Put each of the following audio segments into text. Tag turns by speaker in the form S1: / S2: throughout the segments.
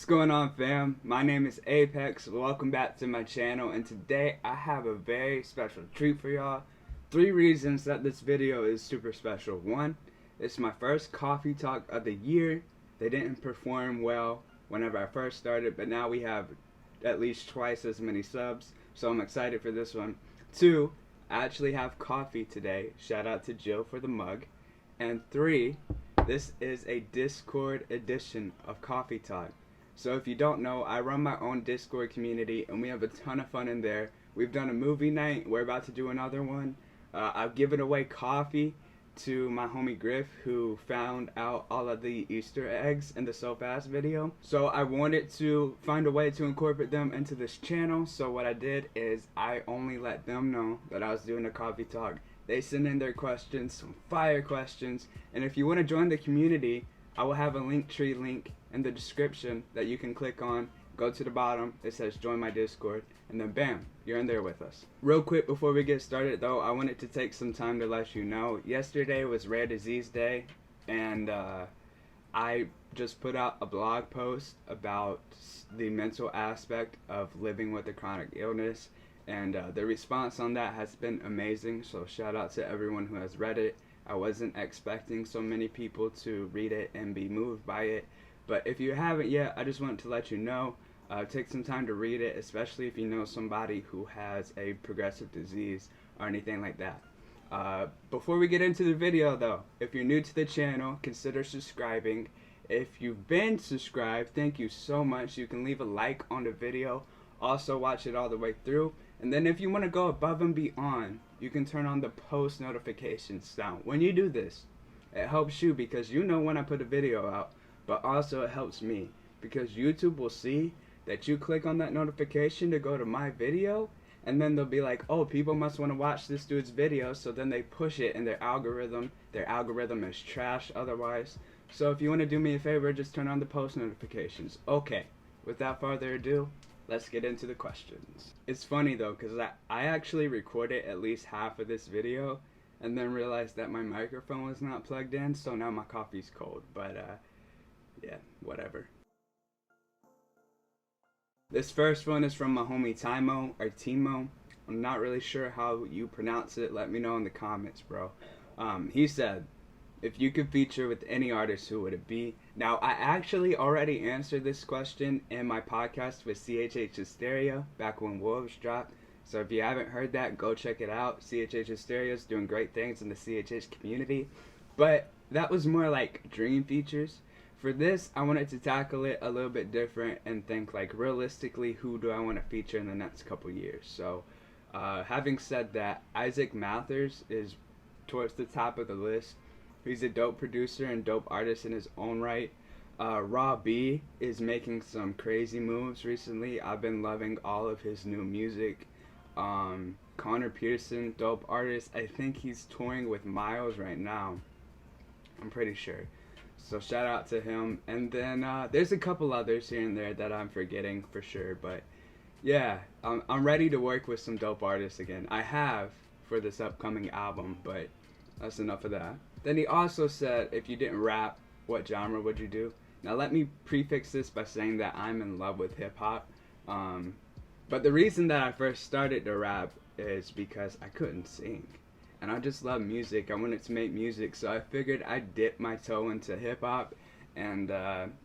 S1: going on, fam? My name is Apex. Welcome back to my channel, and today I have a very special treat for y'all. 3 reasons that this video is super special. 1, it's my first coffee talk of the year. They didn't perform well whenever I first started, but now we have at least twice as many subs, so I'm excited for this one. 2, I actually have coffee today. Shout out to Jill for the mug. And 3, this is a Discord edition of Coffee Talk. So if you don't know, I run my own Discord community and we have a ton of fun in there. We've done a movie night. We're about to do another one. I've given away coffee to my homie Griff, who found out all of the Easter eggs in the So Fast video. So I wanted to find a way to incorporate them into this channel. So what I did is I only let them know that I was doing a coffee talk. They send in their questions, some fire questions. And if you want to join the community, I will have a Linktree link in the description that you can click on. Go to the bottom, it says join my Discord, and then bam, you're in there with us. Real quick before we get started though, I wanted to take some time to let you know, yesterday was Rare Disease Day, and I just put out a blog post about the mental aspect of living with a chronic illness, and the response on that has been amazing, so shout out to everyone who has read it. I wasn't expecting so many people to read it and be moved by it, but if you haven't yet, I just wanted to let you know, take some time to read it, especially if you know somebody who has a progressive disease or anything like that. Before we get into the video though, if you're new to the channel, consider subscribing. If you've been subscribed, thank you so much. You can leave a like on the video, also watch it all the way through, and then if you want to go above and beyond, you can turn on the post notifications down. When you do this, it helps you because you know when I put a video out, but also it helps me because YouTube will see that you click on that notification to go to my video, and then they'll be like, oh, people must want to watch this dude's video, so then they push it in their algorithm. Their algorithm is trash otherwise. So if you want to do me a favor, just turn on the post notifications. Okay, without further ado, let's get into the questions. It's funny though, because I actually recorded at least half of this video and then realized that my microphone was not plugged in, so now my coffee's cold, but yeah, whatever. This first one is from my homie Teemo, or Teemo. I'm not really sure how you pronounce it. Let me know in the comments, bro. He said, if you could feature with any artist, who would it be? Now, I actually already answered this question in my podcast with CHH Hysteria back when Wolves dropped. So if you haven't heard that, go check it out. CHH Hysteria is doing great things in the CHH community. But that was more like dream features. For this, I wanted to tackle it a little bit different and think like realistically, who do I want to feature in the next couple years? So having said that, Isaac Mathers is towards the top of the list. He's a dope producer and dope artist in his own right. Raw B is making some crazy moves recently. I've been loving all of his new music. Connor Pearson, dope artist. I think he's touring with Miles right now. I'm pretty sure. So shout out to him. And then there's a couple others here and there that I'm forgetting for sure. But yeah, I'm ready to work with some dope artists again. I have for this upcoming album, but that's enough of that. Then he also said, if you didn't rap, what genre would you do? Now let me prefix this by saying that I'm in love with hip hop. But the reason that I first started to rap is because I couldn't sing. And I just love music. I wanted to make music, so I figured I'd dip my toe into hip hop, and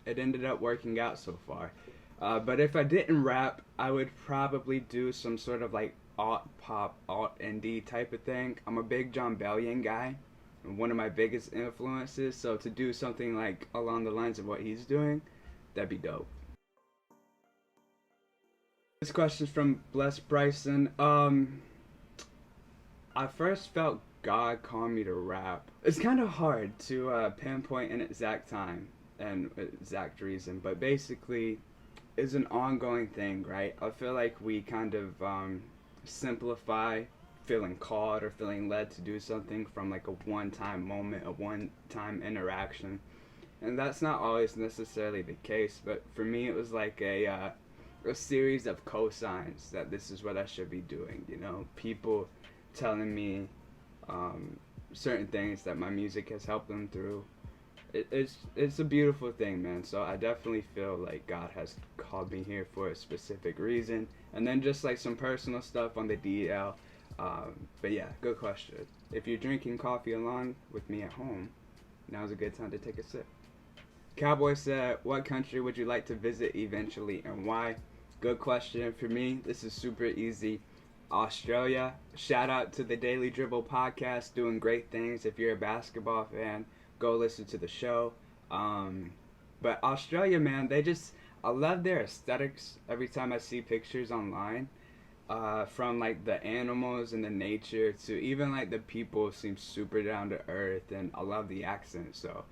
S1: it ended up working out so far. But if I didn't rap, I would probably do some sort of like alt pop, alt indie type of thing. I'm a big John Bellion guy, one of my biggest influences, so to do something like along the lines of what he's doing, that'd be dope. This question's from Blessbryson. I first felt God call me to rap. It's kind of hard to pinpoint an exact time and exact reason, but basically it's an ongoing thing, right? I feel like we kind of simplify feeling called or feeling led to do something from like a one-time moment, a one-time interaction, and that's not always necessarily the case. But for me, it was like a series of cosigns that this is what I should be doing. You know, people telling me certain things that my music has helped them through, it's a beautiful thing, man. So I definitely feel like God has called me here for a specific reason, and then just like some personal stuff on the DL. But yeah, good question. If you're drinking coffee along with me at home, now's a good time to take a sip. Cowboy said, "What country would you like to visit eventually, and why?" Good question. For me, this is super easy. Australia. Shout out to the Daily Dribble podcast, doing great things. If you're a basketball fan, go listen to the show. But Australia, man, I love their aesthetics every time I see pictures online. From like the animals and the nature to even like the people seem super down to earth, and I love the accent. So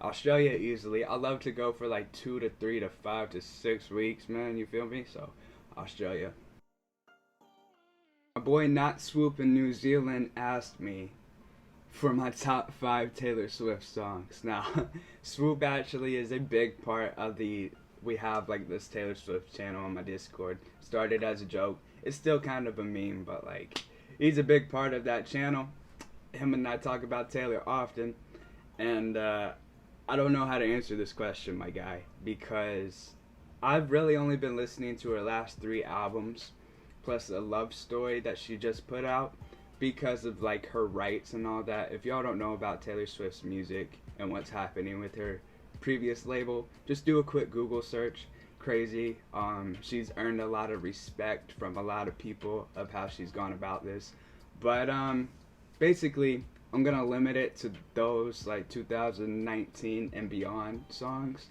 S1: Australia easily. I love to go for like 2 to 3 to 5 to 6 weeks, man. You feel me? So Australia. My boy Not Swoop in New Zealand asked me for my top 5 Taylor Swift songs. Now, Swoop actually is a big part of we have like this Taylor Swift channel on my Discord. Started as a joke. It's still kind of a meme, but like, he's a big part of that channel. Him and I talk about Taylor often, and I don't know how to answer this question, my guy, because I've really only been listening to her last 3 albums, plus a love story that she just put out, because of like her rights and all that. If y'all don't know about Taylor Swift's music and what's happening with her previous label, just do a quick Google search. Crazy. She's earned a lot of respect from a lot of people of how she's gone about this. But basically, I'm gonna limit it to those like 2019 and beyond songs.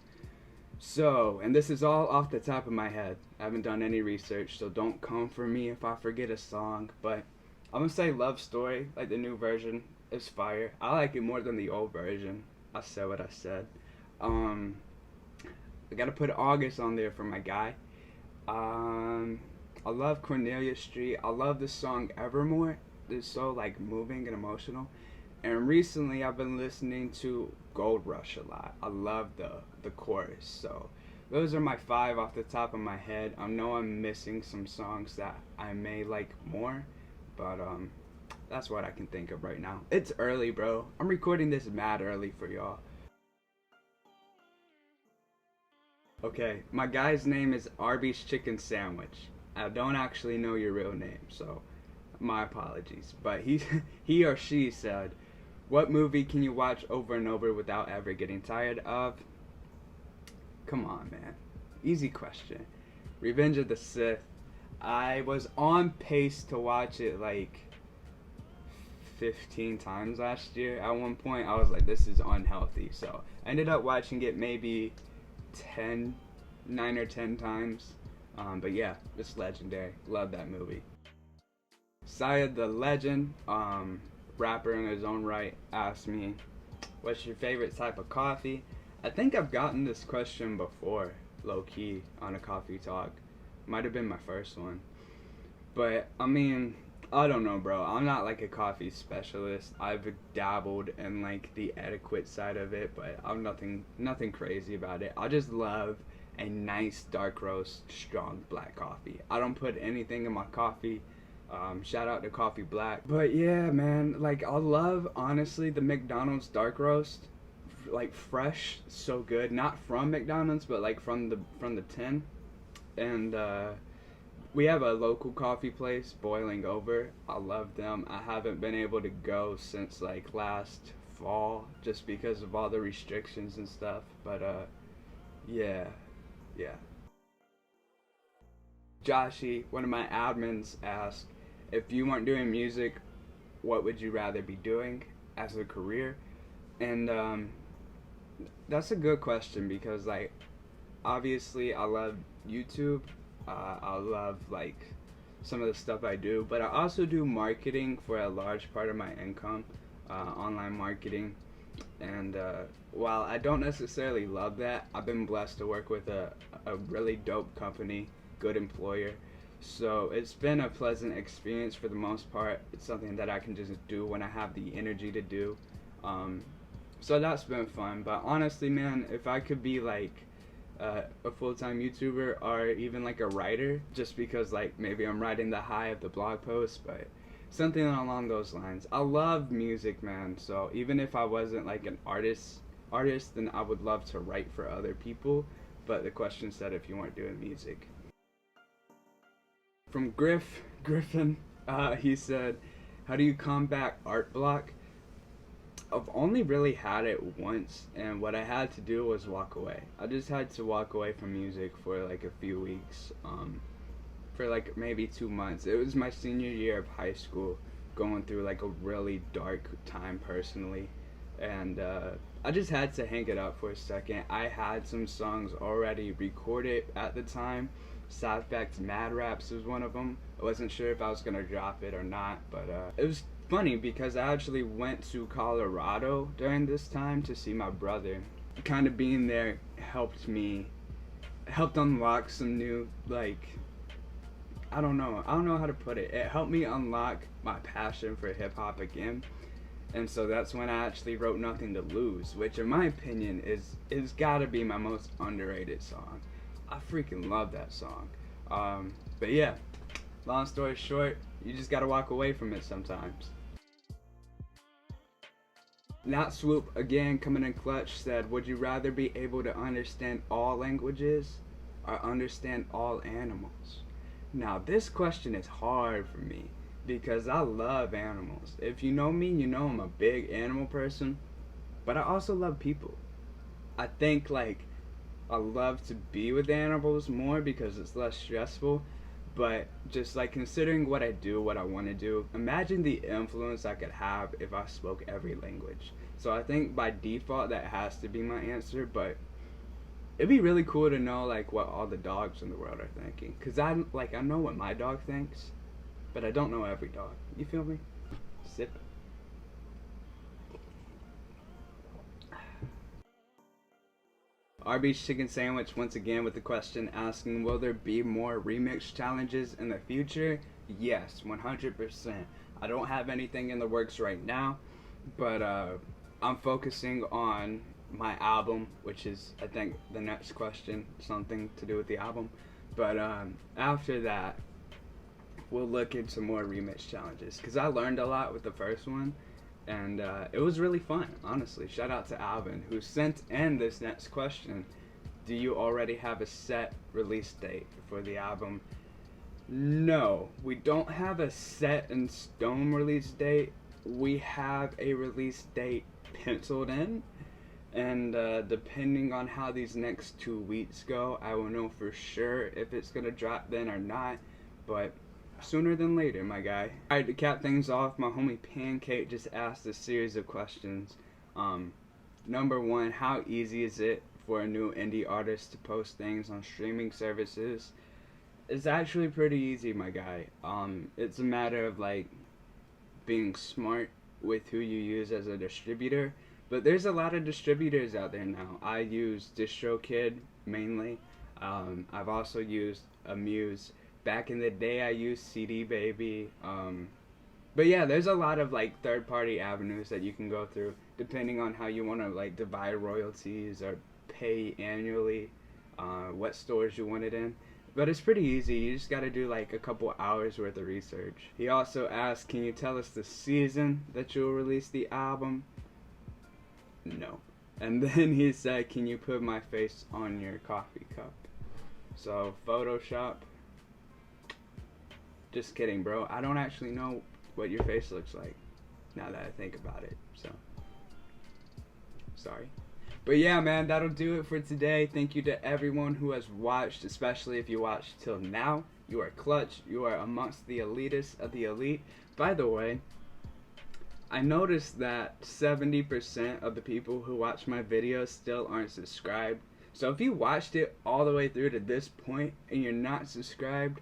S1: So, and this is all off the top of my head. I haven't done any research, so don't come for me if I forget a song. But I'm gonna say Love Story, like the new version, is fire. I like it more than the old version. I said what I said. I gotta put August on there for my guy. I love Cornelia Street. I love the song Evermore. It's so like moving and emotional. And recently I've been listening to Gold Rush a lot. I love the chorus. So those are my 5 off the top of my head. I know I'm missing some songs that I may like more, but that's what I can think of right now. It's early, bro. I'm recording this mad early for y'all. Okay, my guy's name is Arby's Chicken Sandwich. I don't actually know your real name, so my apologies. But he or she said, "What movie can you watch over and over without ever getting tired of?" Come on, man. Easy question. Revenge of the Sith. I was on pace to watch it like 15 times last year. At one point, I was like, this is unhealthy. So I ended up watching it maybe 9 or 10 times. But yeah, it's legendary. Love that movie. Syed the Legend, rapper in his own right, asked me, "What's your favorite type of coffee?" I think I've gotten this question before, low-key, on a coffee talk. Might have been my first one. But, I mean, I don't know, bro. I'm not like a coffee specialist. I've dabbled in like the etiquette side of it, but I'm nothing crazy about it. I just love a nice dark roast, strong black coffee. I don't put anything in my coffee. Shout out to Coffee Black. But yeah, man, like I love honestly the McDonald's dark roast, like fresh, so good. Not from McDonald's, but like from the tin. And we have a local coffee place, Boiling Over. I love them. I haven't been able to go since like last fall, just because of all the restrictions and stuff. But yeah. Joshy, one of my admins, asked, if you weren't doing music, what would you rather be doing as a career? And that's a good question, because like obviously I love YouTube. I love like some of the stuff I do, but I also do marketing for a large part of my income, online marketing. And while I don't necessarily love that, I've been blessed to work with a really dope company, good employer. So it's been a pleasant experience for the most part. It's something that I can just do when I have the energy to do. So that's been fun. But honestly, man, if I could be like a full-time YouTuber or even like a writer, just because like maybe I'm writing the high of the blog post, but something along those lines. I love music, man. So even if I wasn't like an artist, artist, then I would love to write for other people. But the question said if you weren't doing music. From Griffin, he said, how do you combat art block? I've only really had it once, and what I had to do was walk away. I just had to walk away from music for like a few weeks, for like maybe 2 months. It was my senior year of high school, going through like a really dark time personally, and I just had to hang it up for a second. I had some songs already recorded at the time. Southback's Mad Raps was one of them. I wasn't sure if I was gonna drop it or not, but it was funny because I actually went to Colorado during this time to see my brother. Kind of being there helped unlock some new, like, I don't know how to put it. It helped me unlock my passion for hip hop again. And so that's when I actually wrote Nothing to Lose, which in my opinion is gotta be my most underrated song. I freaking love that song. But yeah, long story short, you just gotta walk away from it sometimes. Not Swoop, again coming in clutch, said, would you rather be able to understand all languages or understand all animals? Now this question is hard for me because I love animals. If you know me, you know I'm a big animal person, but I also love people. I think like I love to be with animals more because it's less stressful. But just like considering what I do, what I want to do, imagine the influence I could have if I spoke every language. So I think by default that has to be my answer, but it'd be really cool to know like what all the dogs in the world are thinking. Cause I know what my dog thinks, but I don't know every dog. You feel me? Sip. Arby's Chicken Sandwich once again with the question asking, will there be more remix challenges in the future? Yes, 100%. I don't have anything in the works right now, but I'm focusing on my album, which is, I think, the next question, something to do with the album. But after that, we'll look into more remix challenges, because I learned a lot with the first one. And it was really fun, honestly. Shout out to Alvin, who sent in this next question. Do you already have a set release date for the album? No, we don't have a set in stone release date. We have a release date penciled in. And depending on how these next 2 weeks go, I will know for sure if it's going to drop then or not. But sooner than later, my guy. Alright, to cap things off, my homie Pancake just asked a series of questions. Number one, how easy is it for a new indie artist to post things on streaming services? It's actually pretty easy, my guy. It's a matter of like being smart with who you use as a distributor. But there's a lot of distributors out there now. I use DistroKid mainly. I've also used Amuse. Back in the day, I used CD Baby. But yeah, there's a lot of like third-party avenues that you can go through, depending on how you want to like divide royalties or pay annually, what stores you want it in. But it's pretty easy. You just got to do like a couple hours worth of research. He also asked, can you tell us the season that you'll release the album? No. And then he said, can you put my face on your coffee cup? So Photoshop. Just kidding, bro. I don't actually know what your face looks like now that I think about it, so sorry. But yeah, man, that'll do it for today. Thank you to everyone who has watched, especially if you watched till now. You are clutch. You are amongst the elitists of the elite. By the way, I noticed that 70% of the people who watch my videos still aren't subscribed. So if you watched it all the way through to this point and you're not subscribed,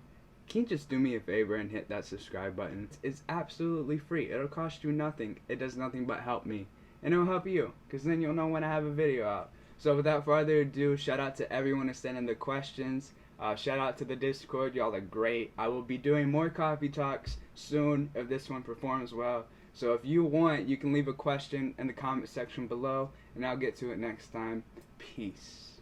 S1: can you just do me a favor and hit that subscribe button? It's absolutely free. It'll cost you nothing. It does nothing but help me. And it'll help you, because then you'll know when I have a video out. So without further ado, shout out to everyone who sent in the questions. Shout out to the Discord. Y'all are great. I will be doing more coffee talks soon if this one performs well. So if you want, you can leave a question in the comment section below, and I'll get to it next time. Peace.